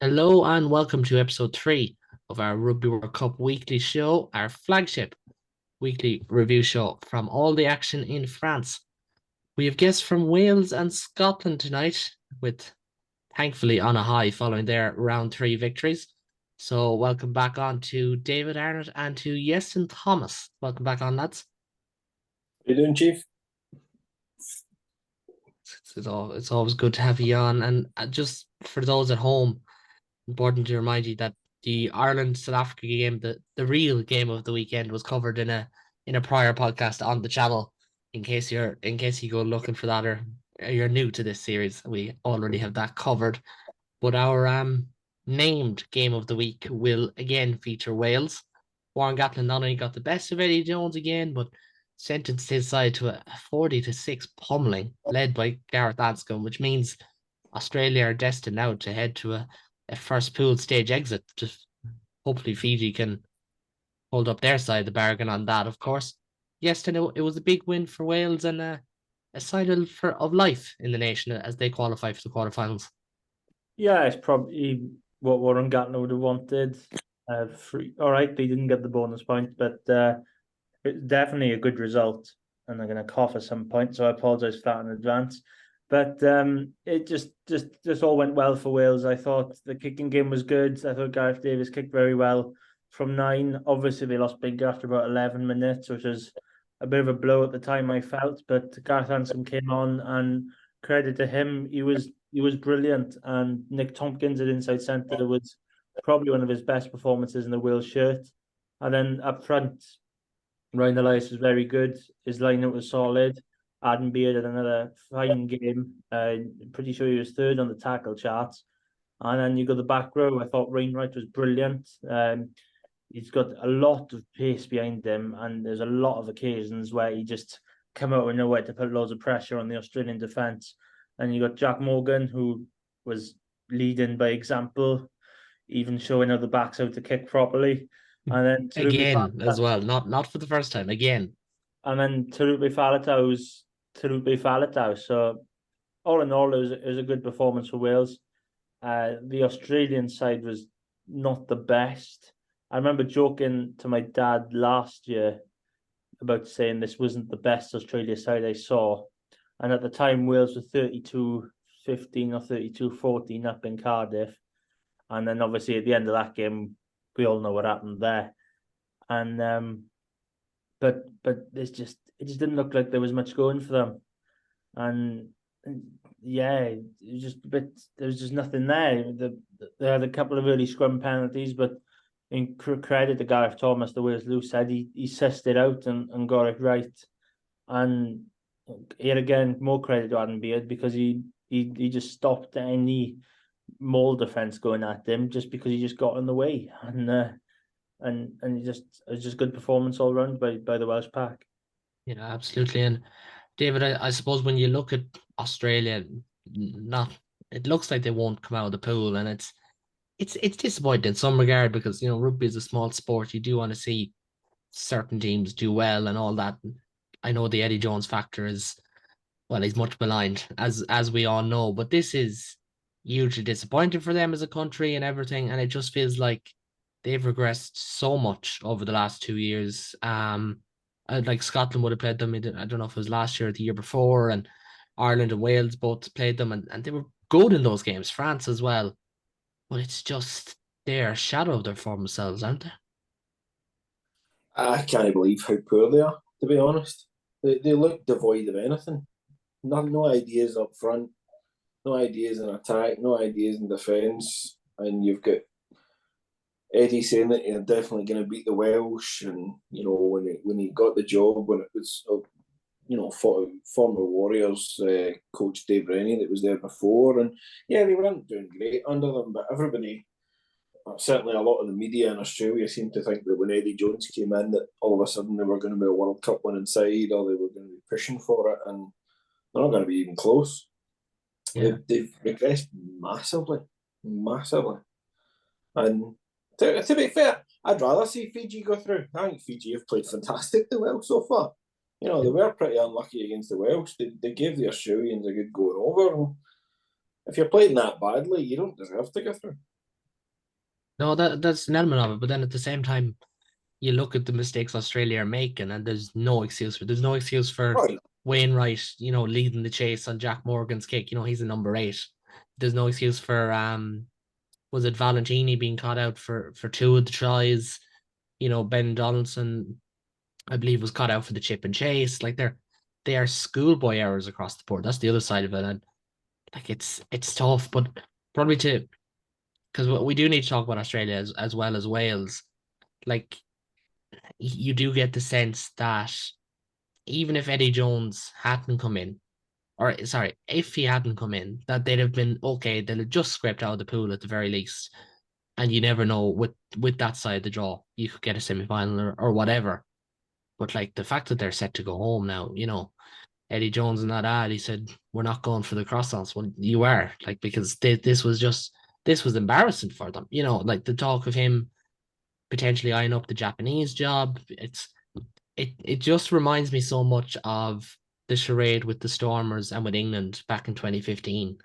Hello and welcome to episode 3 of our Rugby World Cup weekly show, our flagship weekly review show from all the action in France. We have guests from Wales and Scotland tonight, with thankfully on a high following their round 3 victories. So, welcome back on to David Arnott and to Iestyn Thomas. Welcome back on, lads. How you doing, Chief? It's always good to have you on. And just for those at home, important to remind you that the Ireland South Africa game, the real game of the weekend, was covered in a prior podcast on the channel. In case you go looking for that, or you're new to this series, we already have that covered. But our named game of the week will again feature Wales. Warren Gatland not only got the best of Eddie Jones again, but sentenced his side to a 40-6 pummeling led by Gareth Anscombe, which means Australia are destined now to head to a first pool stage exit. Just hopefully Fiji can hold up their side of the bargain on that, of course. Yes, I know it was a big win for Wales and a sign of life in the nation as they qualify for the quarterfinals. Yeah, it's probably what Warren Gatland would have wanted. All right, they didn't get the bonus point, but it's definitely a good result. And they're going to cough at some point, so I apologise for that in advance. But it just all went well for Wales. I thought the kicking game was good. I thought Gareth Davies kicked very well from 9. Obviously, they lost big after about 11 minutes, which was a bit of a blow at the time, I felt. But Gareth Hanson came on, and credit to him, he was brilliant. And Nick Tompkins at inside centre was probably one of his best performances in the Wales shirt. And then up front, Ryan Elias was very good. His lineup was solid. Adam Beard had another fine game. Pretty sure he was third on the tackle charts. And then you got the back row. I thought Wainwright was brilliant. He's got a lot of pace behind him, and there's a lot of occasions where he just come out of nowhere to put loads of pressure on the Australian defence. And you got Jack Morgan, who was leading by example, even showing how the backs out to kick properly. And then Again, as well, not for the first time. Again, Tarupi Faletau's Tarupi Faletau. So all in all, it was a good performance for Wales. The Australian side was not the best. I remember joking to my dad last year about saying this wasn't the best Australia side I saw. And at the time, Wales were 32-15 or 32-14 up in Cardiff. And then obviously at the end of that game, we all know what happened there. And but it just didn't look like there was much going for them. And yeah, it was just a bit. There was just nothing there. They had a couple of early scrum penalties, but in credit to Gareth Thomas, the way as Lou said, he sussed it out and got it right. And here again, more credit to Adam Beard because he just stopped any mole defense going at him just because he just got in the way. And it was just good performance all round by the Welsh pack. absolutely. And David, I suppose when you look at Australia, not it looks like they won't come out of the pool, and it's disappointing in some regard because rugby is a small sport. You do want to see certain teams do well and all that. I know the Eddie Jones factor is, well, he's much maligned as we all know, but this is hugely disappointing for them as a country and everything, and it just feels like they've regressed so much over the last 2 years. Like Scotland would have played them. I don't know if it was last year or the year before, and Ireland and Wales both played them, and they were good in those games. France as well, but it's just they're a shadow of their former selves, aren't they? I can't believe how poor they are, to be honest. They look devoid of anything. No ideas up front, no ideas in attack, no ideas in defence. And you've got Eddie saying that you're definitely going to beat the Welsh. And, when he got the job, when it was, former Warriors coach Dave Rennie that was there before. And yeah, they weren't doing great under them, but everybody, certainly a lot of the media in Australia seemed to think that when Eddie Jones came in, that all of a sudden they were going to be a World Cup winning side, or they were going to be pushing for it, and they're not going to be even close. Yeah. They've regressed massively, massively. And to be fair, I'd rather see Fiji go through. I think Fiji have played fantastically well so far. They were pretty unlucky against the Welsh. They gave the Australians a good going over. And if you're playing that badly, you don't deserve to go through. No, that's an element of it. But then at the same time, you look at the mistakes Australia are making, and there's no excuse for. There's no excuse for Right. Wainwright, leading the chase on Jack Morgan's kick. He's a number 8. There's no excuse for was it Valentini being caught out for 2 of the tries? Ben Donaldson, I believe, was caught out for the chip and chase. Like they are schoolboy errors across the board. That's the other side of it, and like it's tough, but probably to because we do need to talk about Australia as well as Wales. Like you do get the sense that even if Eddie Jones hadn't come in, or sorry, if he hadn't come in, that they'd have been okay. They'd have just scraped out of the pool at the very least. And you never know with that side of the draw, you could get a semi final or whatever. But like the fact that they're set to go home now, Eddie Jones in that ad, he said, "We're not going for the croissants." Well, you are, like, because this was embarrassing for them. Like the talk of him potentially eyeing up the Japanese job. It just reminds me so much of the charade with the Stormers and with England back in 2015,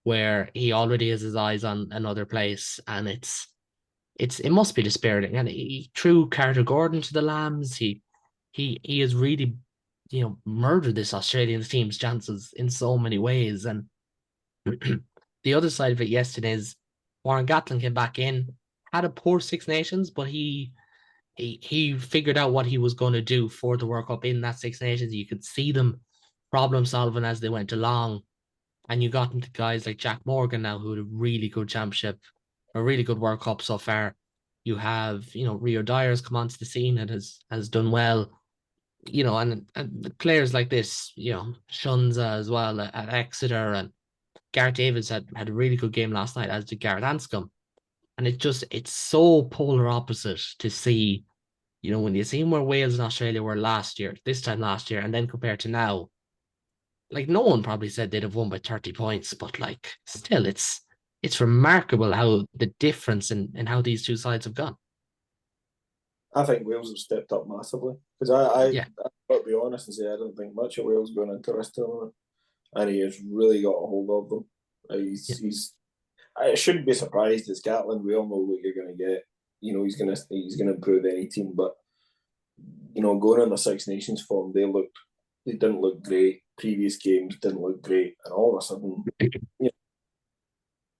where he already has his eyes on another place, and it must be dispiriting. And he threw Carter Gordon to the Lambs. He has really, murdered this Australian team's chances in so many ways. And the other side of it yesterday is Warren Gatland came back in, had a poor Six Nations, but he figured out what he was going to do for the World Cup in that Six Nations. You could see them problem solving as they went along. And you got into guys like Jack Morgan now, who had a really good championship, a really good World Cup so far. You have, Rio Dyer's come onto the scene and has done well, and players like this, Shunza as well at Exeter, and Gareth Davis had a really good game last night, as did Gareth Anscombe. And it's so polar opposite to see, when you see where Wales and Australia were this time last year, and then compared to now, like no one probably said they'd have won by 30 points, but like still it's remarkable how the difference in how these two sides have gone. I think Wales have stepped up massively because I Yeah. got to be honest and say I don't think much of Wales going into this tournament, and he has really got a hold of them. Yeah. He's I shouldn't be surprised. It's Gatland. We all know what you're going to get. He's gonna improve any team, but going on the Six Nations form, they didn't look great. Previous games didn't look great, and all of a sudden,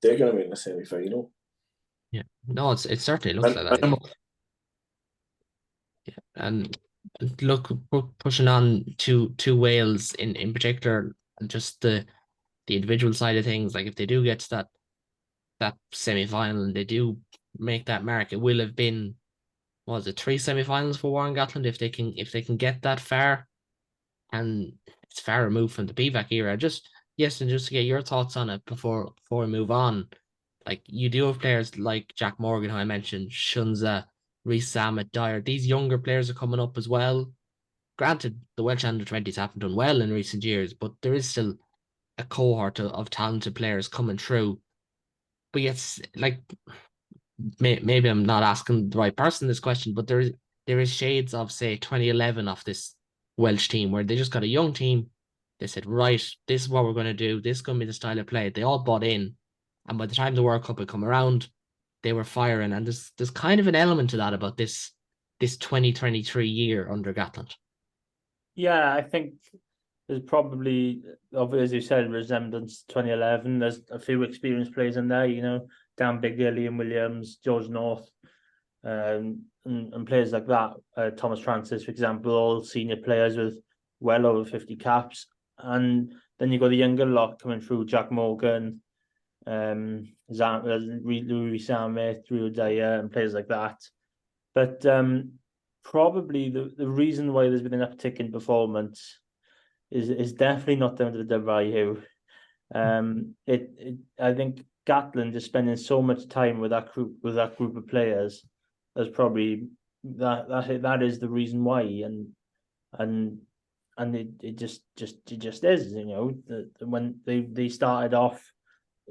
they're going to make the semi final. Yeah. No, it certainly looks like that. Yeah. And look, pushing on to Wales in particular, just the individual side of things. Like if they do get to that semi final and they do make that mark, it will have been, what was it, 3 semi-finals for Warren Gatland if they can get that far. And it's far removed from the BVAC era. And just to get your thoughts on it before we move on. Like you do have players like Jack Morgan, who I mentioned, Shunza, Reece Samet, Dyer. These younger players are coming up as well. Granted, the Welsh under-20s haven't done well in recent years, but there is still a cohort of talented players coming through. But yes, like maybe I'm not asking the right person this question, but there is shades of, say, 2011 of this Welsh team where they just got a young team. They said, right, this is what we're going to do. This is going to be the style of play. They all bought in, and by the time the World Cup had come around, they were firing. And there's kind of an element to that about this 2023 year under Gatland. Yeah, I think there's probably, as you said, resemblance to 2011. There's a few experienced players in there, Dan Bigger, Liam Williams, George North, and players like that. Thomas Francis, for example, all senior players with well over 50 caps. And then you've got the younger lot coming through, Jack Morgan, Louis Samet, Rio Dyer, and players like that. But probably the reason why there's been an uptick in performance is definitely not down to the WIU. I think Gatland is spending so much time with that group of players. There's probably that is the reason why, and it just is, when they started off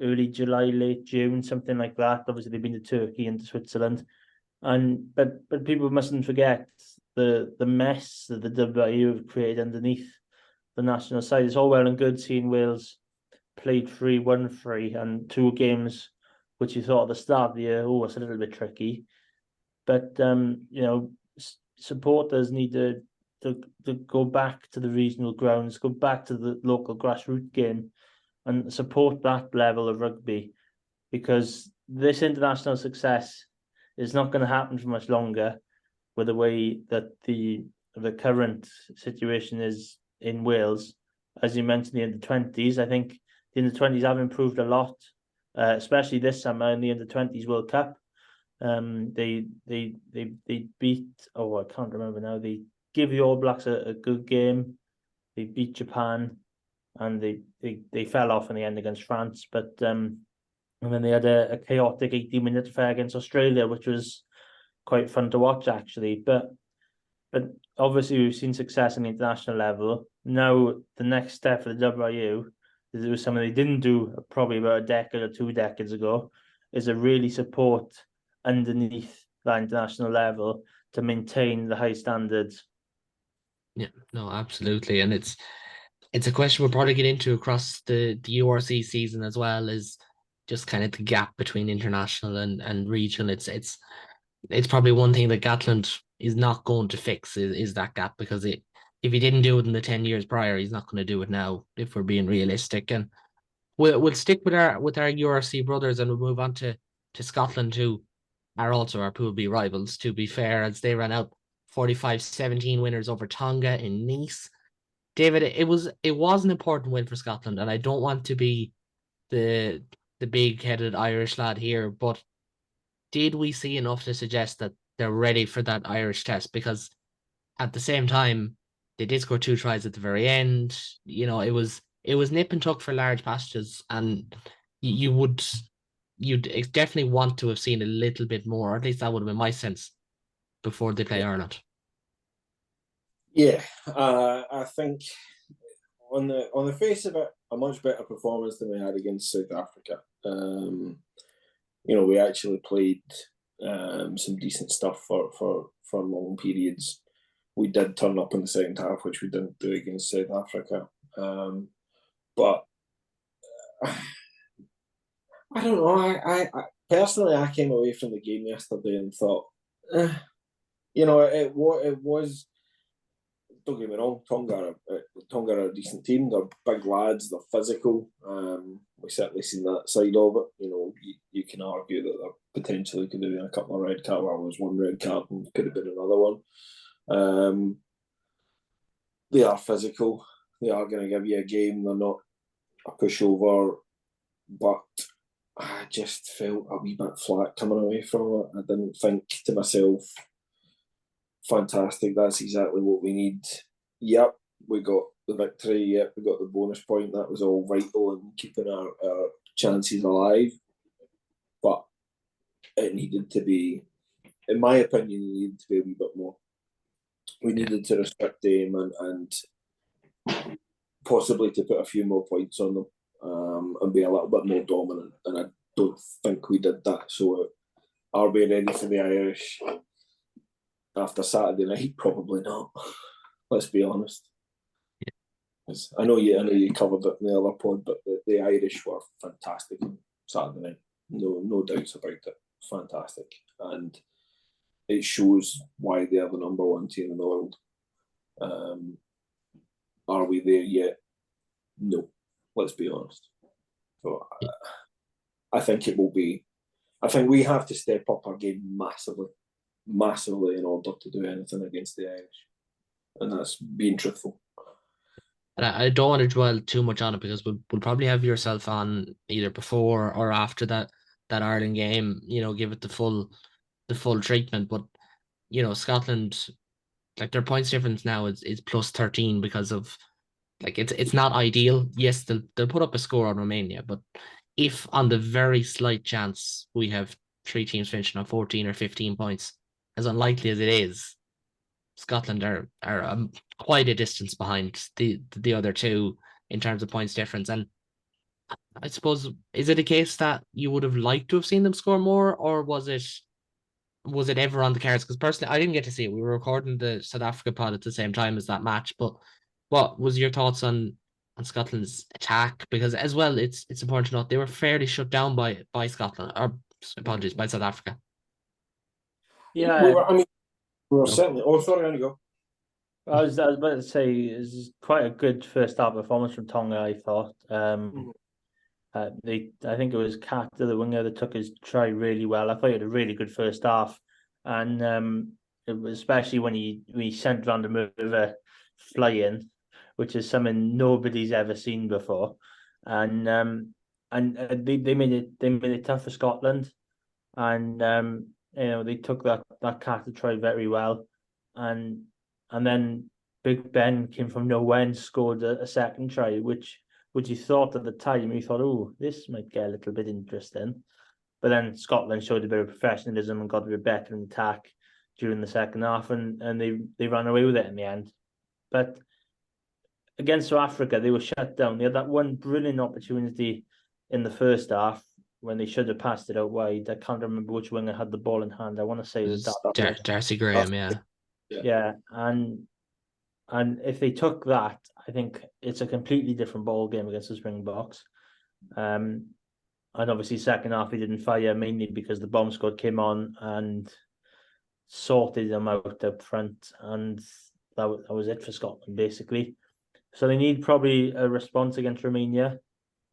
early July, late June, something like that. Obviously, they've been to Turkey and to Switzerland, but people mustn't forget the mess that the WIU have created underneath the national side. It's all well and good seeing Wales played 3-1-3 and 2 games which you thought at the start of the year, oh, it's a little bit tricky. But supporters need to go back to the regional grounds, go back to the local grassroots game, and support that level of rugby, because this international success is not going to happen for much longer with the way that the current situation is in Wales. As you mentioned, the under-20s, I think the under-20s have improved a lot, especially this summer in the under-20s World Cup. They beat, I can't remember now. They give the All Blacks a good game. They beat Japan, and they fell off in the end against France. But and then they had a chaotic 18-minute affair against Australia, which was quite fun to watch actually. But obviously we've seen success in the international level. Now the next step for the WRU is do something they didn't do probably about a decade or 2 decades ago, is to really support underneath that international level to maintain the high standards. Yeah, no, absolutely. And it's a question we'll probably get into across the URC season as well, is just kind of the gap between international and regional. It's probably one thing that Gatland is not going to fix is that gap, because if he didn't do it in the 10 years prior, he's not going to do it now, if we're being realistic. And we'll stick with our URC brothers, and we'll move on to Scotland, who are also our Pool B rivals, to be fair, as they ran out 45-17 winners over Tonga in Nice. David, it was an important win for Scotland, and I don't want to be the big-headed Irish lad here, but did we see enough to suggest that they're ready for that Irish test? Because at the same time, they did score 2 tries at the very end. It was nip and tuck for large passages, and you'd definitely want to have seen a little bit more, or at least that would have been my sense, before they play Ireland. Yeah, I think on the face of it, a much better performance than we had against South Africa. We actually played some decent stuff for long periods. We did turn up in the second half, which we didn't do against South Africa. But I don't know. I personally, I came away from the game yesterday and thought, it was. Don't get me wrong, Tonga are a decent team. They're big lads. They're physical. We've certainly seen that side of it. You can argue that there potentially could have been a couple of red cards. Well, there was one red card and could have been another one. They are physical. They are going to give you a game. They're not a pushover. But I just felt a wee bit flat coming away from it. I didn't think to myself, fantastic, that's exactly what we need. Yep, we got the victory. Yep, we got the bonus point. That was all vital in keeping our chances alive. But it needed to be, in my opinion, it needed to be a wee bit more. We needed to restrict them and possibly to put a few more points on them and be a little bit more dominant. And I don't think we did that. So are we ready for the Irish after Saturday night? Probably not. Let's be honest. Yeah. I know you covered it in the other pod, but the Irish were fantastic on Saturday night. No doubts about it. Fantastic, and it shows why they are the number one team in the world. Are we there yet? No. Let's be honest. So I think it will be. I think we have to step up our game massively in order to do anything against the Irish, and that's being truthful. And I don't want to dwell too much on it, because we'll probably have yourself on either before or after that Ireland game, give it the full treatment. But Scotland, like, their points difference now is plus 13, because of, like, it's not ideal. Yes, they'll put up a score on Romania, but if on the very slight chance we have 3 teams finishing on 14 or 15 points, as unlikely as it is, Scotland are quite a distance behind the other two in terms of points difference. And I suppose, is it a case that you would have liked to have seen them score more, or was it ever on the cards? Because personally, I didn't get to see it. We were recording the South Africa pod at the same time as that match. But what was your thoughts on Scotland's attack, because as well it's important to note they were fairly shut down by Scotland, or apologies, by South Africa. Yeah, We were No. certainly. Oh, sorry, on you go. I was about to say it's quite a good first half performance from Tonga, I thought. I think it was Carter, the winger, that took his try really well. I thought he had a really good first half, and it was especially when he sent Van der Merwe flying, which is something nobody's ever seen before, and they made it tough for Scotland, and they took that Carter try very well, and then Big Ben came from nowhere and scored a second try, which you thought at the time, you thought, oh, this might get a little bit interesting. But then Scotland showed a bit of professionalism and got a bit better in attack during the second half, and they ran away with it in the end. But against South Africa, they were shut down. They had that one brilliant opportunity in the first half when they should have passed it out wide. I can't remember which winger had the ball in hand. I want to say it was Darcy Graham, yeah. Yeah, and if they took that, I think it's a completely different ball game against the Springboks. And obviously, second half he didn't fire, mainly because the bomb squad came on and sorted them out up front, and that was it for Scotland basically. So they need probably a response against Romania.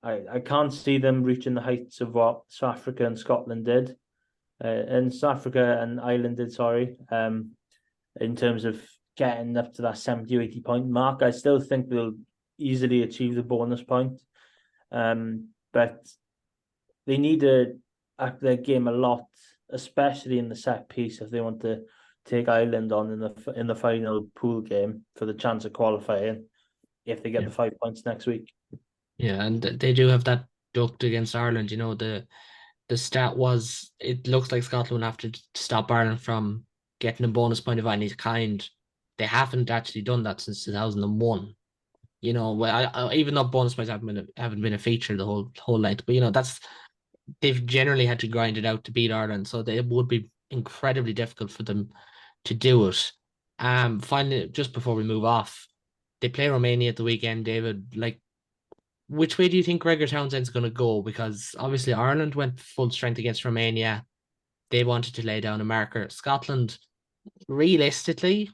I can't see them reaching the heights of what South Africa and Scotland did, and South Africa and Ireland did. Sorry, in terms of getting up to that 70 or 80 point mark. I still think they'll easily achieve the bonus point. But they need to up their game a lot, especially in the set piece, if they want to take Ireland on in the final pool game for the chance of qualifying if they get the 5 points next week. Yeah, and they do have that ducked against Ireland. The stat was, it looks like Scotland will have to stop Ireland from getting a bonus point of any kind. They haven't actually done that since 2001. Even though bonus points haven't been a feature the whole length, but they've generally had to grind it out to beat Ireland, so it would be incredibly difficult for them to do it. Finally, just before we move off, they play Romania at the weekend, David. Like, which way do you think Gregor Townsend's going to go? Because obviously Ireland went full strength against Romania. They wanted to lay down a marker. Scotland, realistically,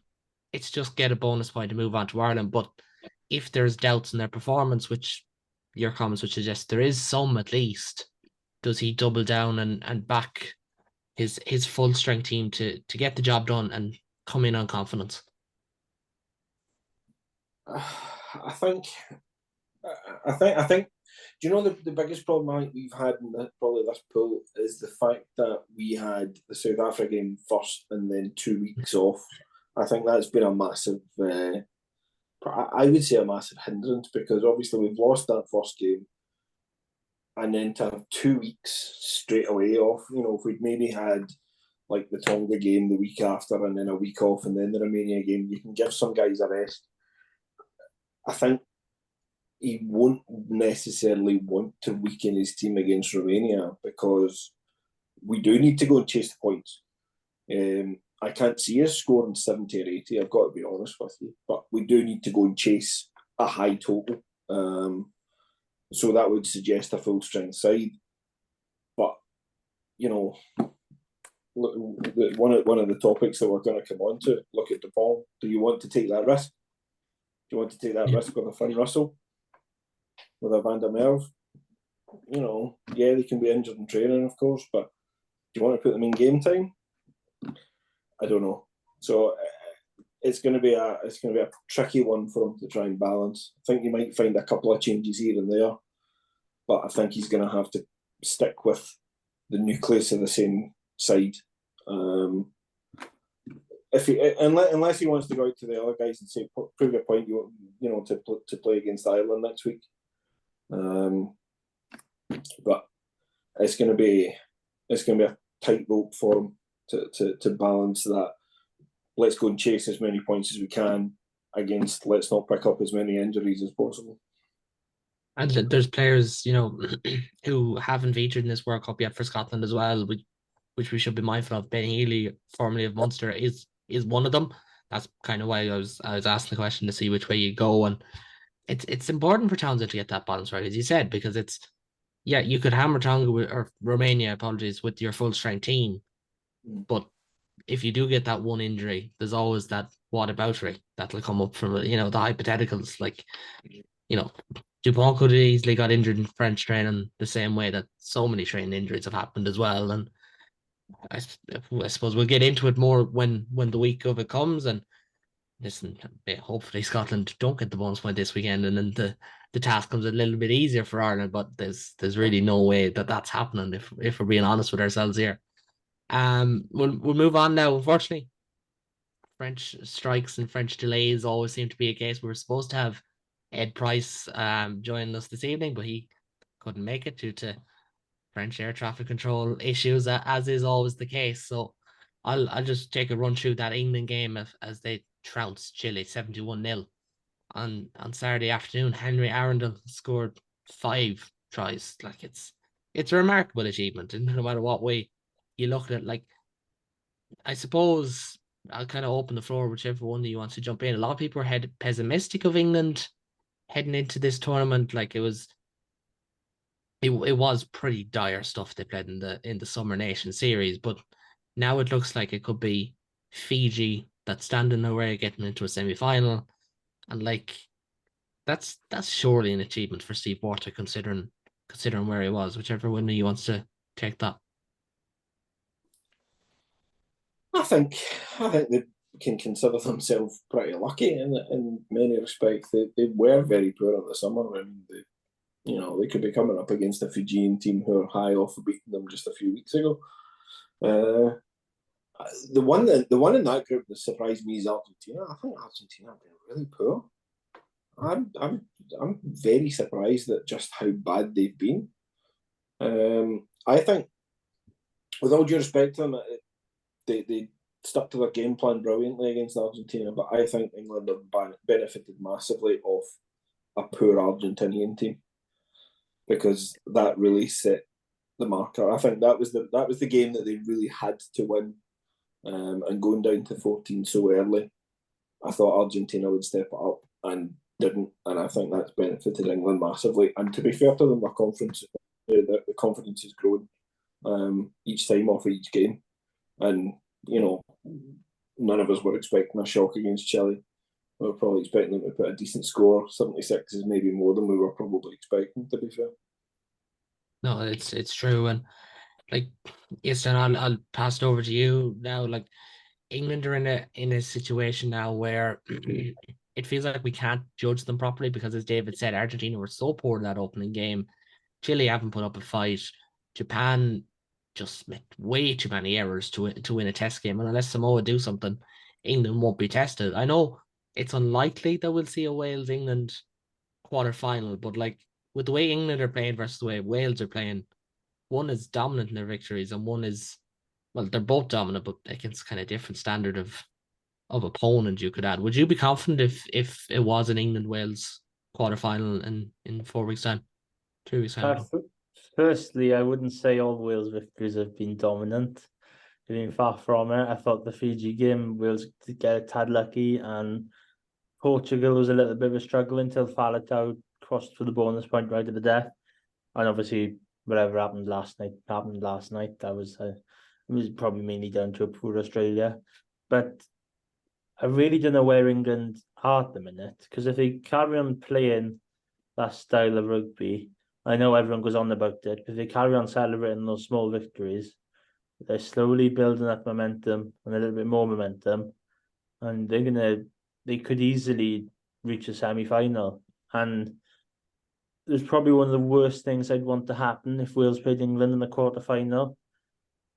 it's just get a bonus point to move on to Ireland. But if there's doubts in their performance, which your comments would suggest there is some at least, does he double down and back his full strength team to get the job done and come in on confidence? I think. Do you know the biggest problem I think we've had in probably this pool is the fact that we had the South Africa game first and then 2 weeks off. I think that's been a massive, I would say a massive hindrance, because obviously we've lost that first game, and then to have 2 weeks straight away off. If we'd maybe had like the Tonga game the week after and then a week off and then the Romania game, you can give some guys a rest. I think he won't necessarily want to weaken his team against Romania, because we do need to go and chase the points. I can't see us scoring 70 or 80, I've got to be honest with you, but we do need to go and chase a high total. So that would suggest a full strength side. But, one of the topics that we're going to come on to, look at the ball. Do you want to take that risk? Do you want to take that risk with a Finn Russell? With a Van der Merwe? They can be injured in training, of course, but do you want to put them in game time? I don't know. So it's going to be a tricky one for him to try and balance. I think you might find a couple of changes here and there, but I think he's going to have to stick with the nucleus of the same side. Unless he wants to go out to the other guys and say, prove your point, to play against Ireland next week. But it's going to be a tightrope for him to balance that. Let's go and chase as many points as we can against let's not pick up as many injuries as possible. And there's players, who haven't featured in this World Cup yet for Scotland as well, which we should be mindful of. Ben Healy, formerly of Munster, is one of them. That's kind of why I was asking the question to see which way you go. And it's important for Townsend to get that balance right, as you said, because you could hammer Tonga or Romania, apologies, with your full strength team, but if you do get that one injury, there's always that whataboutery that'll come up from the hypotheticals. Like, Dupont could have easily got injured in French training the same way that so many training injuries have happened as well. And I, I suppose we'll get into it more when the week of it comes. And listen, hopefully Scotland don't get the bonus point this weekend, and then the task comes a little bit easier for Ireland. But there's really no way that that's happening if we're being honest with ourselves here. We'll move on now. Unfortunately, French strikes and French delays always seem to be a case. We were supposed to have Ed Price joining us this evening, but he couldn't make it due to French air traffic control issues, as is always the case. So I'll just take a run through that England game as they trounced Chile 71-0 on Saturday afternoon. Henry Arundel scored 5 tries. Like it's a remarkable achievement, and no matter what way you look at it. Like, I suppose I'll kind of open the floor, whichever one of you wants to jump in. A lot of people were pessimistic of England heading into this tournament. Like, it was pretty dire stuff they played in the Summer Nation series, but now it looks like it could be Fiji that's standing their way getting into a semi-final, and like that's surely an achievement for Steve Water considering where he was. Whichever one of you wants to take that. I think they can consider themselves pretty lucky in many respects. They were very poor in the summer. I mean, they could be coming up against a Fijian team who are high off of beating them just a few weeks ago. The one in that group that surprised me is Argentina. I think Argentina have been really poor. I'm very surprised at just how bad they've been. I think, with all due respect to them, they stuck to their game plan brilliantly against Argentina, but I think England have benefited massively off a poor Argentinian team, because that really set the marker. I think that was the game that they really had to win, and going down to 14 so early, I thought Argentina would step it up and didn't, and I think that's benefited England massively. And to be fair to them, the confidence has grown each time off each game. And, none of us were expecting a shock against Chile. We were probably expecting them to put a decent score. 76 is maybe more than we were probably expecting, to be fair. No, it's true. And like, Iestyn, I'll pass it over to you now. Like, England are in a situation now where it feels like we can't judge them properly because, as David said, Argentina were so poor in that opening game. Chile haven't put up a fight. Japan just made way too many errors to win a test game. And unless Samoa do something, England won't be tested. I know it's unlikely that we'll see a Wales-England quarter-final, but like, with the way England are playing versus the way Wales are playing, one is dominant in their victories and one is, well, they're both dominant, but against kind of different standard of opponent you could add. Would you be confident if it was an England-Wales quarter-final in 4 weeks' time? 3 weeks' time? Firstly, I wouldn't say all Wales victories have been dominant. I mean, far from it. I thought the Fiji game, Wales did get a tad lucky, and Portugal was a little bit of a struggle until Faletau crossed for the bonus point right at the death. And obviously, whatever happened last night. That was it was probably mainly down to a poor Australia. But I really don't know where England are at the minute, because if they carry on playing that style of rugby, I know everyone goes on about it, but if they carry on celebrating those small victories, they're slowly building up momentum and a little bit more momentum, and they could easily reach a semi-final. And it's probably one of the worst things I'd want to happen if Wales played England in the quarter-final,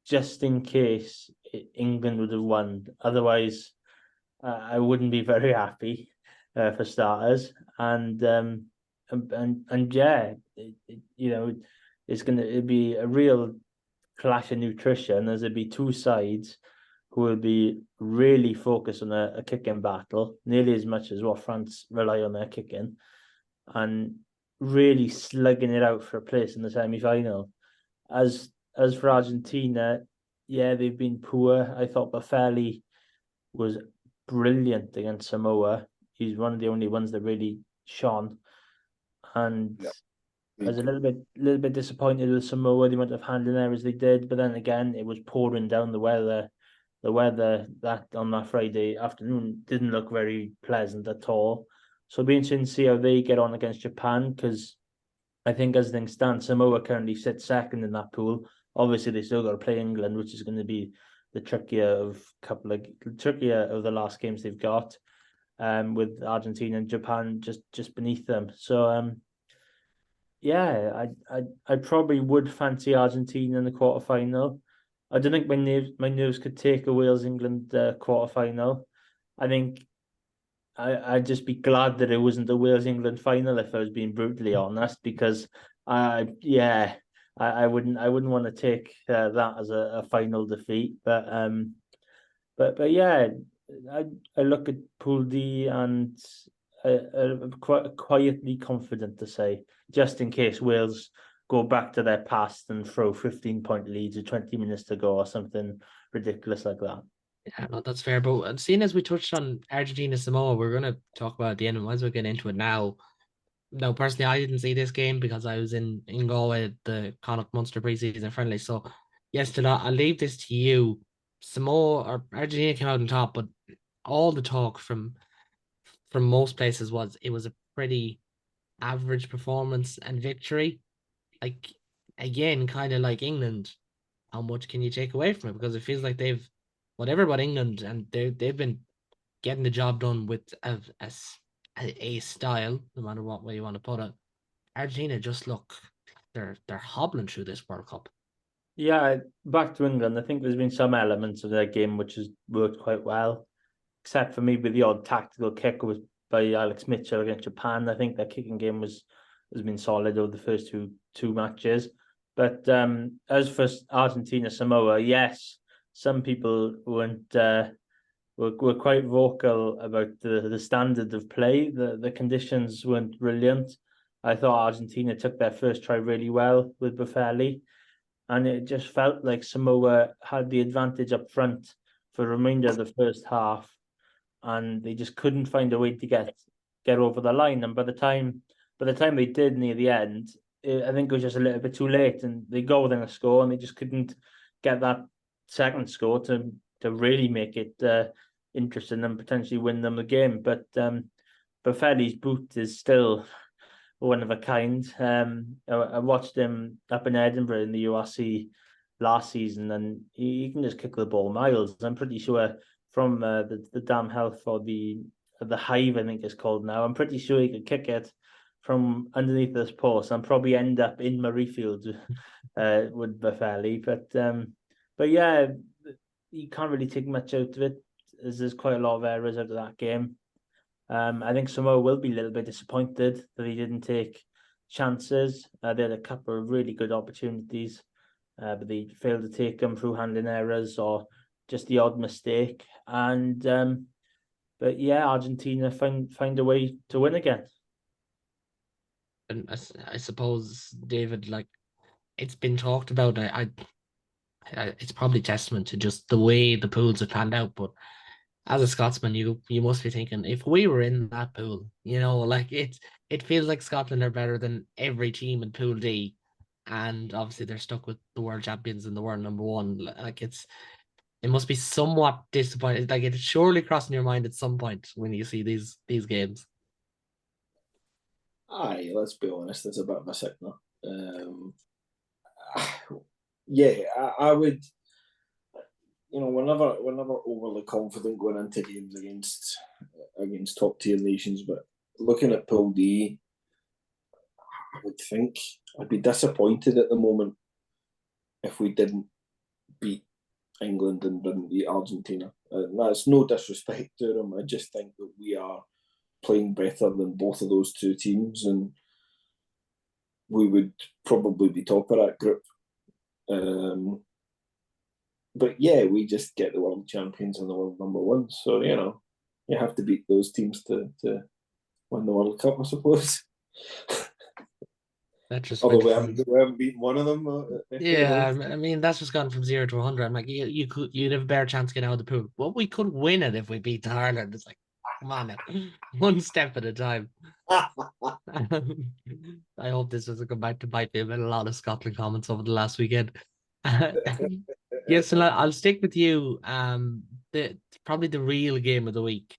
just in case England would have won. Otherwise, I wouldn't be very happy, for starters. And yeah, it'd be a real clash of nutrition, as there'd be two sides who will be really focused on a kicking battle, nearly as much as what France rely on their kicking, and really slugging it out for a place in the semi-final. As for Argentina, yeah, they've been poor. I thought Baffelli was brilliant against Samoa. He's one of the only ones that really Sean, and Yeah. I was a little bit disappointed with Samoa, the amount of handling errors they did. But then again, it was pouring down. The weather that on that Friday afternoon didn't look very pleasant at all. So it'll be interesting to see how they get on against Japan, because I think as things stand, Samoa currently sits second in that pool. Obviously, they still got to play England, which is going to be the trickier of the last games they've got, with Argentina and Japan just beneath them. So yeah, I probably would fancy Argentina in the quarterfinal. I don't think my nerves could take a Wales England quarterfinal. I think I'd just be glad that it wasn't the Wales England final, if I was being brutally honest, because I wouldn't want to take that as a final defeat. But yeah, I look at Pool D and I'm quite quietly confident to say, just in case Wales go back to their past and throw 15-point leads with 20 minutes to go or something ridiculous like that. Yeah, no, that's fair. But seeing as we touched on Argentina Samoa, we're gonna talk about it at the end. We might as well get into it now. Now, personally, I didn't see this game because I was in Galway at the Connacht Munster preseason friendly. So, yes, I'll leave this to you. Samoa or Argentina came out on top, but all the talk from most places was it was a pretty average performance and victory. Like, again, kind of like England, how much can you take away from it? Because it feels like they've whatever about England, and they've been getting the job done with a style, no matter what way you want to put it. Argentina just look they're hobbling through this World Cup. Yeah, back to England. I think there's been some elements of their game which has worked quite well, except for maybe the odd tactical kick was by Alex Mitchell against Japan. I think their kicking game has been solid over the first two matches. But as for Argentina Samoa, yes, some people were quite vocal about the standard of play. The conditions weren't brilliant. I thought Argentina took their first try really well with Buffelli, and it just felt like Samoa had the advantage up front for the remainder of the first half, and they just couldn't find a way to get over the line. And by the time they did near the end, I think it was just a little bit too late, and they go within a score, and they just couldn't get that second score to really make it interesting and potentially win them the game. But Buffelli's boot is still one of a kind. I watched him up in Edinburgh in the URC last season, and he can just kick the ball miles. I'm pretty sure from the Dam Health or the Hive, I think it's called now. I'm pretty sure he could kick it from underneath this post and probably end up in Murrayfield with Buffelli. But yeah, you can't really take much out of it, as there's quite a lot of errors out of that game. I think Samoa will be a little bit disappointed that he didn't take chances. They had a couple of really good opportunities, but they failed to take them through handling errors or just the odd mistake. But yeah, Argentina find a way to win again. And I suppose, David, like it's been talked about. It's probably testament to just the way the pools have panned out. But as a Scotsman, you must be thinking, if we were in that pool, like it feels like Scotland are better than every team in Pool D, and obviously they're stuck with the world champions and the world number one. Like it must be somewhat disappointing. Like it's surely crossing your mind at some point when you see these games. Aye, let's be honest, it's a bit of a sickener. Yeah, I would. We're never overly confident going into games against top tier nations, but looking at Pool D, I would think I'd be disappointed at the moment if we didn't beat England and didn't beat Argentina. That's no disrespect to them. I just think that we are playing better than both of those two teams, and we would probably be top of that group. But yeah, we just get the world champions and the world number one. So, you have to beat those teams to win the World Cup, I suppose. That just Although we haven't beaten one of them. Yeah, I mean that's just gone from 0 to 100. I'm like, you'd have a better chance getting out of the pool. Well, we could win it if we beat Ireland. It's like, come on now, one step at a time. I hope this doesn't come back to bite me. I've had a lot of Scotland comments over the last weekend. Yes, and I'll stick with you. The probably the real game of the week,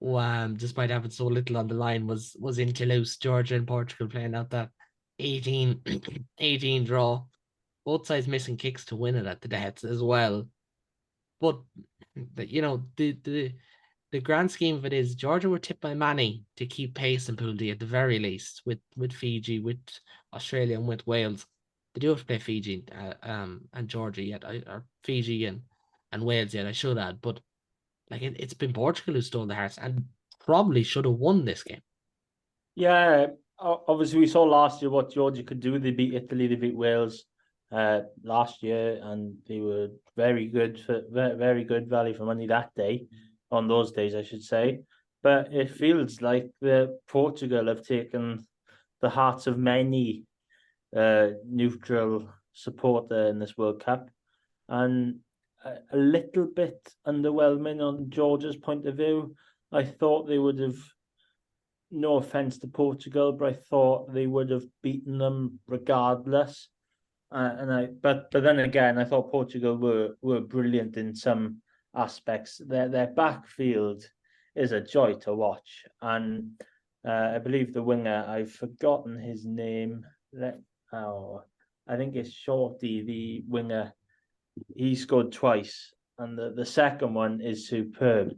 despite having so little on the line, was in Toulouse, Georgia and Portugal playing out that 18, 18 draw. Both sides missing kicks to win it at the deaths as well. But the grand scheme of it is Georgia were tipped by Manny to keep pace in Pool D at the very least with Fiji, with Australia, and with Wales. They do have to play Fiji and Georgia yet, or Fiji and Wales yet, I should add. But like it's been Portugal who stole the hearts and probably should have won this game. Yeah, obviously we saw last year what Georgia could do. They beat Italy, they beat Wales last year, and they were very good value for money that day, on those days, I should say. But it feels like the Portugal have taken the hearts of many neutral supporter in this World Cup, and a little bit underwhelming on Georgia's point of view. I thought they would have, no offense to Portugal, but I thought they would have beaten them regardless. But then again, I thought Portugal were brilliant in some aspects. Their backfield is a joy to watch, and I believe the winger, I've forgotten his name. I think it's Shorty, the winger. He scored twice, and the second one is superb.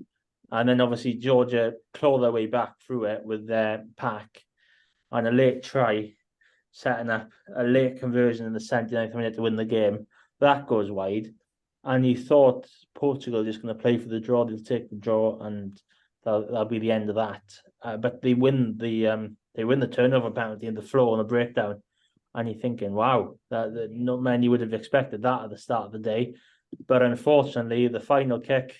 And then obviously Georgia claw their way back through it with their pack and a late try, setting up a late conversion in the 79th minute to win the game. That goes wide. And you thought Portugal just going to play for the draw. They'll take the draw, and that'll be the end of that. But they win the turnover penalty in the flow on the breakdown. And you're thinking, wow, that not many would have expected that at the start of the day. But unfortunately, the final kick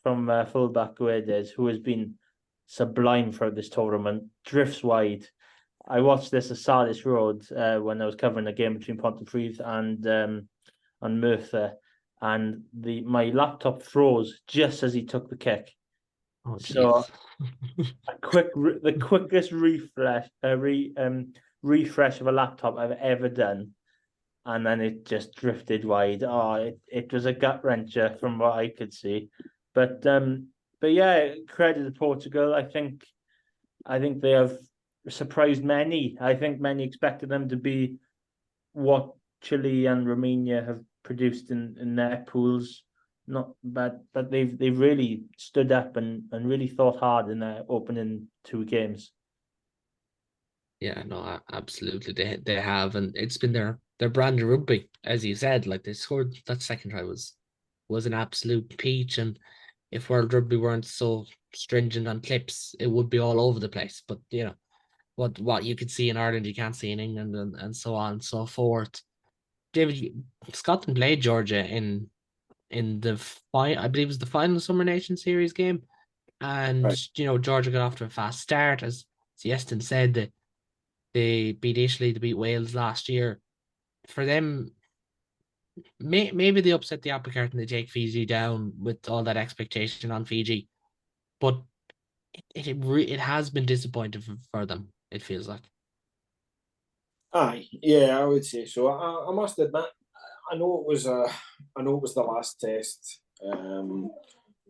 from fullback Guedes, who has been sublime throughout this tournament, drifts wide. I watched this at Sardis Road when I was covering a game between Pontypridd and Merthyr, and my laptop froze just as he took the kick. Oh, so the quickest refresh of a laptop I've ever done, and then it just drifted wide. Oh, it was a gut wrencher from what I could see. But yeah, credit to Portugal. I think they have surprised many. I think many expected them to be what Chile and Romania have produced in their pools. Not bad, but they've really stood up and really thought hard in their opening two games. Yeah, no, absolutely. They have, and it's been their brand of rugby, as you said. Like they scored that second try was an absolute peach, and if World Rugby weren't so stringent on clips, it would be all over the place. But what you could see in Ireland, you can't see in England, and so on and so forth. David, Scotland played Georgia in the I believe it was the final Summer Nation Series game, and Right. Georgia got off to a fast start, as Iestyn said that they beat Italy, they beat Wales last year. For them, maybe they upset the apple cart and they take Fiji down with all that expectation on Fiji, but it has been disappointing for them. It feels like. Aye, yeah, I would say so. I must admit, I know it was the last test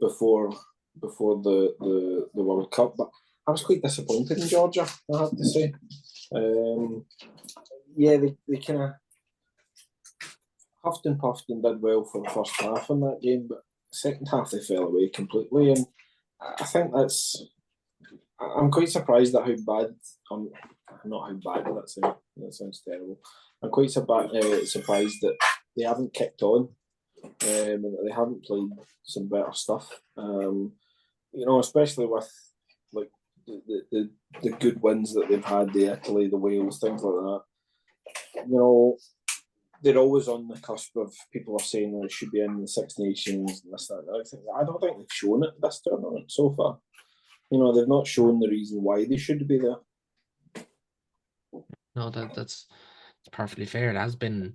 before the World Cup, but I was quite disappointed in Georgia, I have to say. Yeah, they kind of huffed and puffed and did well for the first half in that game, but second half they fell away completely, and I think I'm quite surprised at how bad. Not how bad that sounds terrible. I'm quite surprised that they haven't kicked on, and that they haven't played some better stuff. Especially with like the good wins that they've had, the Italy, the Wales, things like that. They're always on the cusp of people are saying that it should be in the Six Nations and this, that, and the other thing. I don't think they've shown it this tournament so far. They've not shown the reason why they should be there. No, that's perfectly fair. It has been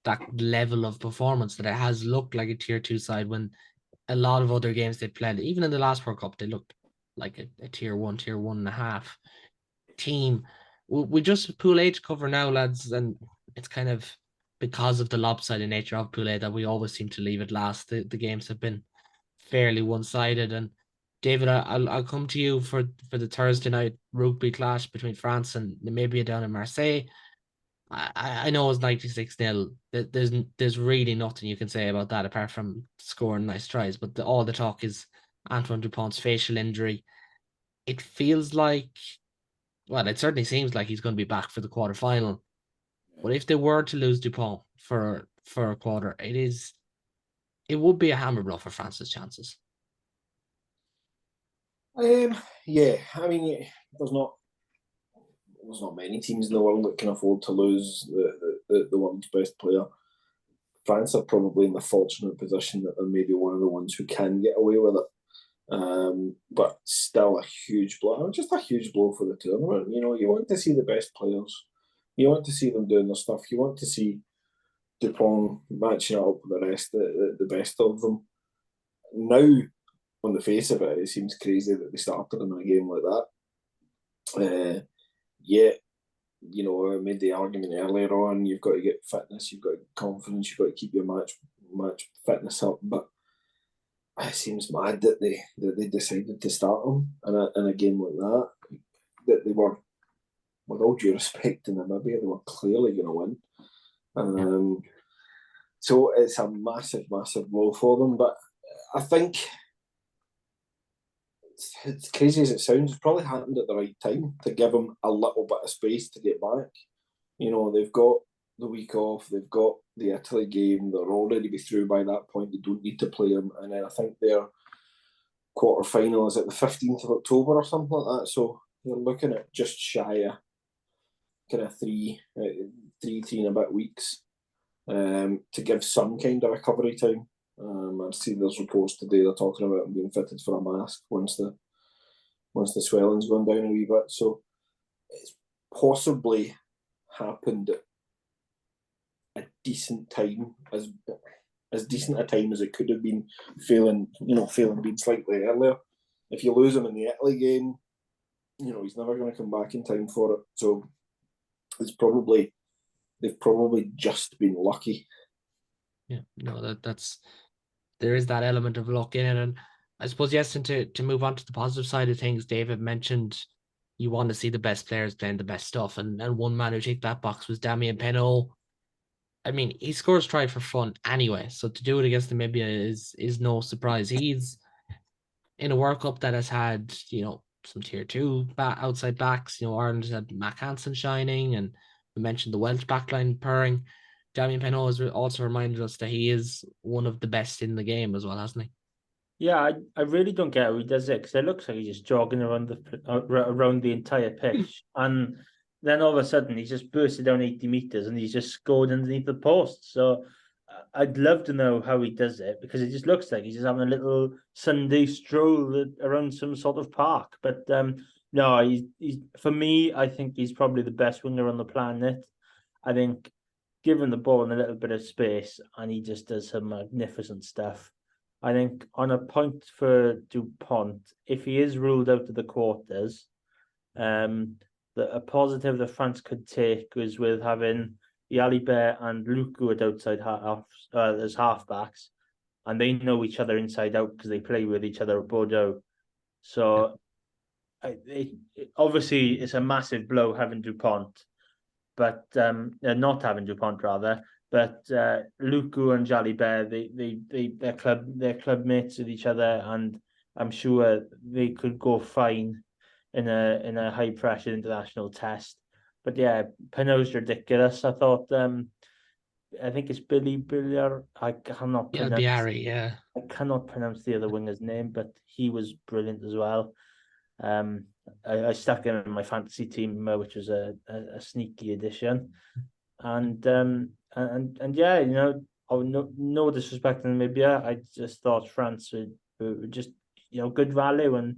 that level of performance that it has looked like a tier 2 side when a lot of other games they played, even in the last World Cup, they looked like a tier 1, tier 1.5. team. We just Pool H cover now, lads, and it's kind of because of the lopsided nature of Pool A that we always seem to leave it last. The games have been fairly one-sided. And David, I'll come to you for the Thursday night rugby clash between France and Namibia down in Marseille. I know it's 96-0. There's really nothing you can say about that apart from scoring nice tries. But all the talk is Antoine Dupont's facial injury. It feels like, well, it certainly seems like he's going to be back for the quarterfinal. But if they were to lose Dupont for a quarter, it would be a hammer blow for France's chances. Yeah, I mean, there's not many teams in the world that can afford to lose the world's best player. France are probably in the fortunate position that they're maybe one of the ones who can get away with it. But still a huge blow, just a huge blow for the tournament. You know, you want to see the best players. You want to see them doing their stuff. You want to see Dupont matching it up with the rest, the best of them. Now, on the face of it, it seems crazy that they started in a game like that. Yet, you know, I made the argument earlier on, you've got to get fitness, you've got to get confidence, you've got to keep your match fitness up. But it seems mad that they decided to start them in a game like that. That they were, with all due respect to Namibia, they were clearly going to win. So it's a massive, massive blow for them. But I think, as crazy as it sounds, it's probably happened at the right time to give them a little bit of space to get back. You know, they've got the week off, they've got the Italy game, they're already be through by that point, they don't need to play them. And then I think their quarter final is at the 15th of October or something like that. So you're looking at just shy of kind of three and a bit weeks to give some kind of recovery time. I've seen there's reports today they're talking about him being fitted for a mask once the swelling's gone down a wee bit. So it's possibly happened at a decent time, as decent a time as it could have been, failing being slightly earlier. If you lose him in the Italy game, you know, he's never going to come back in time for it. So they've probably just been lucky. Yeah, no, there is that element of luck in it. And I suppose, yes, and to move on to the positive side of things, David mentioned you want to see the best players playing the best stuff. And one man who ticked that box was Damien Penaud. I mean, he scores try for fun anyway. So to do it against Namibia is no surprise. He's in a World Cup that has had, you know, some tier two outside backs. You know, Ireland has had Mac Hansen shining, and we mentioned the Welsh backline purring. Damien Penaud has also reminded us that he is one of the best in the game as well, hasn't he? Yeah, I really don't get how he does it, because it looks like he's just jogging around the entire pitch, and then all of a sudden he's just bursted down 80 meters and he's just scored underneath the post. So I'd love to know how he does it, because it just looks like he's just having a little Sunday stroll around some sort of park. But no, he's for me, I think he's probably the best winger on the planet. I think, given the ball in a little bit of space, and he just does some magnificent stuff. I think on a point for Dupont, if he is ruled out of the quarters, a positive that France could take was with having Jalibert and Luku at outside half as halfbacks, and they know each other inside out because they play with each other at Bordeaux. So obviously it's a massive blow having Dupont, but not having Dupont rather. But Luku and Jalibert, they're club mates with each other, and I'm sure they could go fine in a high pressure international test. But yeah, Penaud's ridiculous. I thought I think it's Billy. I cannot pronounce. Biari, yeah. I cannot pronounce the other winger's name, but he was brilliant as well. I stuck him in my fantasy team, which was a sneaky addition. And yeah, you know, no disrespect to Namibia, I just thought France were just, you know, good value, and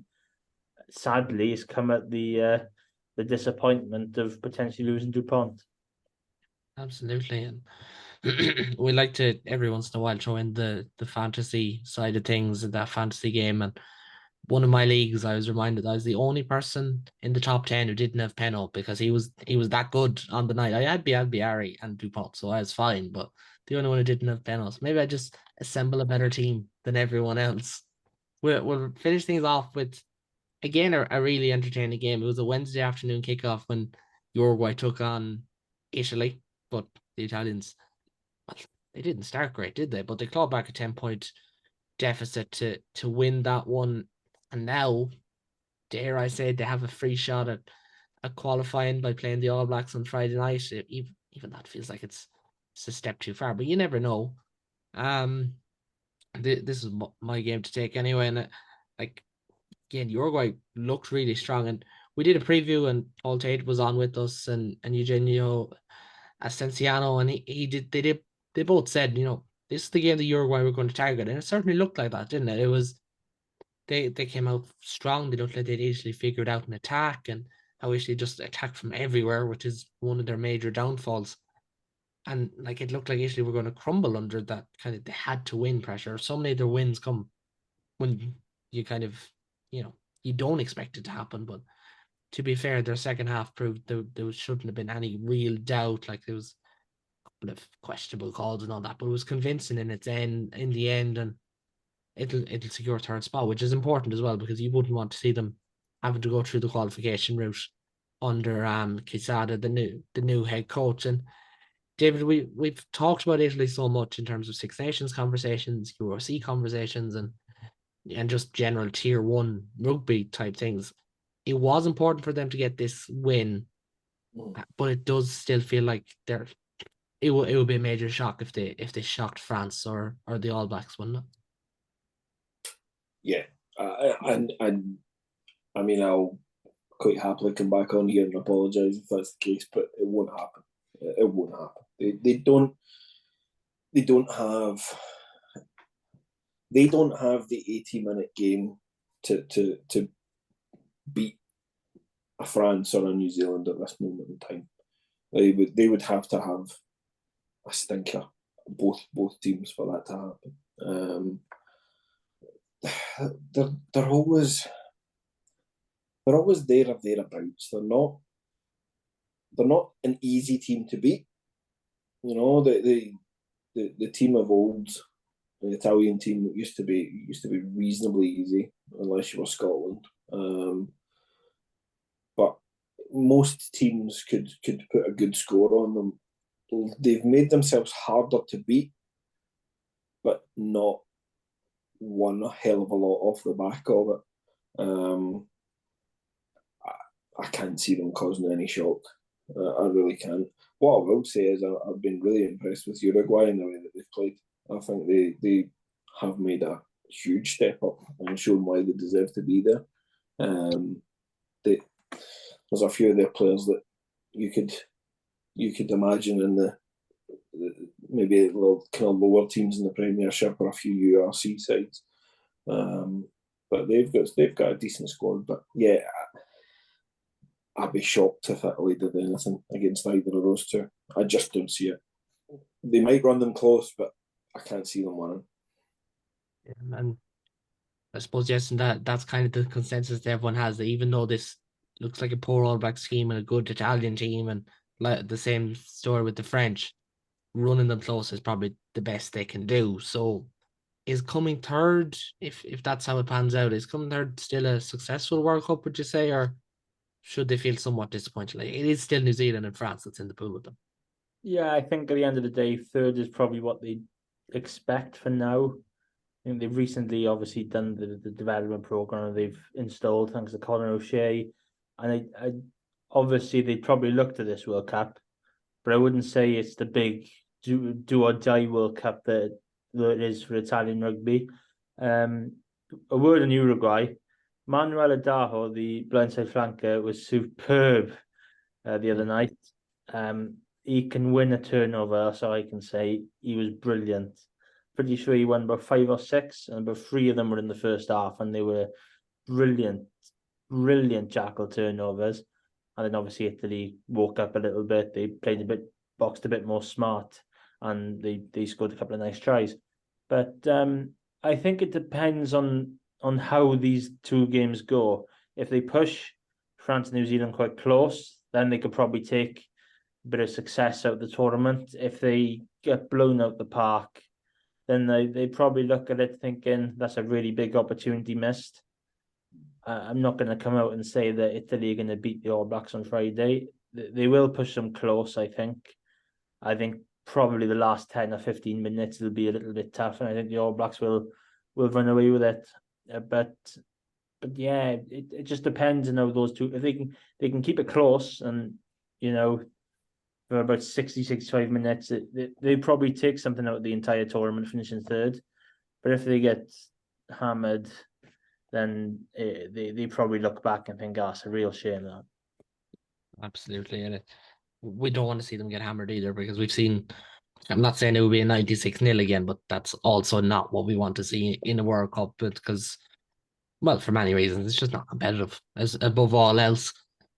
sadly it's come at the disappointment of potentially losing Dupont. Absolutely. And we like to every once in a while throw in the fantasy side of things in that fantasy game. And one of my leagues, I was reminded I was the only person in the top 10 who didn't have Peno because he was that good on the night. I had Bialbiari and Dupont, so I was fine, but the only one who didn't have Peno. So maybe I just assemble a better team than everyone else. We'll finish things off with again a really entertaining game. It was a Wednesday afternoon kickoff when Uruguay took on Italy, but the Italians, well, they didn't start great, did they? But they clawed back a 10-point deficit to win that one. And now, dare I say, they have a free shot at qualifying by playing the All Blacks on Friday night. Even that feels like it's a step too far, but you never know. This is my game to take anyway, and like again, Uruguay looked really strong, and we did a preview, and Paul Tate was on with us, and Eugenio Ascensiano, and they both said, this is the game that Uruguay were going to target, and it certainly looked like that, didn't it? It was they came out strong. They looked like they'd easily figured out an attack, and how Italy just attacked from everywhere, which is one of their major downfalls. And like it looked like Italy were going to crumble under that kind of they had to win pressure. So many of their wins come when you kind of you don't expect it to happen. But to be fair, their second half proved there shouldn't have been any real doubt. Like there was a couple of questionable calls and all that, but it was convincing in the end, and it'll secure third spot, which is important as well because you wouldn't want to see them having to go through the qualification route under Quesada, the new head coach. And David, we've talked about Italy so much in terms of Six Nations conversations, RWC conversations, and just general tier one rugby type things. It was important for them to get this win, but it does still feel like it would be a major shock if they shocked France or the All Blacks, wouldn't it? Yeah, and I mean, I'll quite happily come back on here and apologise if that's the case, but it won't happen. It won't happen. They don't have the 80-minute game to beat a France or a New Zealand at this moment in time. They would have to have a stinker, both teams, for that to happen. They're always there or thereabouts. They're not an easy team to beat. The team of old, the Italian team, used to be reasonably easy unless you were Scotland. But most teams could put a good score on them. They've made themselves harder to beat, but not won a hell of a lot off the back of it. I can't see them causing any shock. I really can't. What I will say is I've been really impressed with Uruguay in the way that they've played. I think they have made a huge step up and shown why they deserve to be there. There's a few of their players that you could imagine in the maybe kind of lower teams in the Premiership or a few URC sides. But they've got a decent squad. But yeah, I'd be shocked if Italy did anything against either of those two. I just don't see it. They might run them close, but I can't see them winning. And I suppose, yes, and that's kind of the consensus that everyone has, that even though this looks like a poor All Black scheme and a good Italian team, and like the same story with the French, running them close is probably the best they can do. So is coming third, if that's how it pans out, is coming third still a successful World Cup, would you say, or should they feel somewhat disappointed? Like, it is still New Zealand and France that's in the pool with them. Yeah, I think at the end of the day, third is probably what they expect for now. I think they've recently obviously done the development program they've installed thanks to Colin O'Shea, and I obviously they probably looked at this World Cup, but I wouldn't say it's the big do or die World Cup that it is for Italian rugby. A word on Uruguay. Manuel Adaho, the blindside flanker, was superb the other night. He can win a turnover, that's all I can say. He was brilliant. Pretty sure he won about 5 or 6, and about 3 of them were in the first half, and they were brilliant jackal turnovers. And then obviously Italy woke up a little bit. They played boxed a bit more smart, and they scored a couple of nice tries. But I think it depends on on how these two games go. If they push France and New Zealand quite close, then they could probably take a bit of success out of the tournament. If they get blown out the park, then they probably look at it thinking that's a really big opportunity missed. I'm not going to come out and say that Italy are going to beat the All Blacks on Friday. They will push them close, I think. I think probably the last 10 or 15 minutes will be a little bit tough, and I think the All Blacks will run away with it. But yeah, it just depends on how those two, if they can keep it close, and for about 60, 65 minutes, they probably take something out of the entire tournament, finishing third. But if they get hammered, then they probably look back and think, it's a real shame that. Absolutely, and we don't want to see them get hammered either, because we've seen. I'm not saying it will be a 96-0 again, but that's also not what we want to see in a World Cup, because, well, for many reasons, it's just not competitive. As above all else,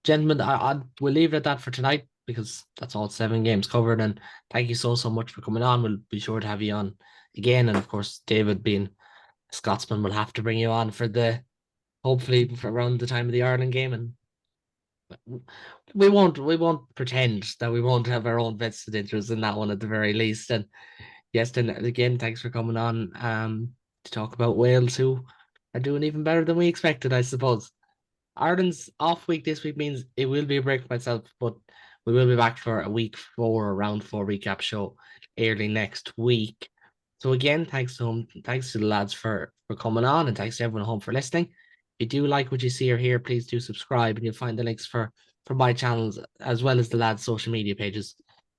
gentlemen, I will leave it at that for tonight, because that's all 7 games covered. And thank you so much for coming on. We'll be sure to have you on again, and of course, David, being a Scotsman, will have to bring you on for hopefully for around the time of the Ireland game. And we won't pretend that we won't have our own vested interest in that one at the very least. And yes, then again, thanks for coming on to talk about Wales, who are doing even better than we expected, I suppose. Ireland's off week this week means it will be a break for myself, but we will be back for a week 4, round 4 recap show early next week. So again, thanks to the lads for coming on, and thanks to everyone at home for listening. If you do like what you see or hear, please do subscribe, and you'll find the links for my channels as well as the lads' social media pages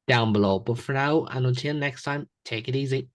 down below. But for now, and until next time, take it easy.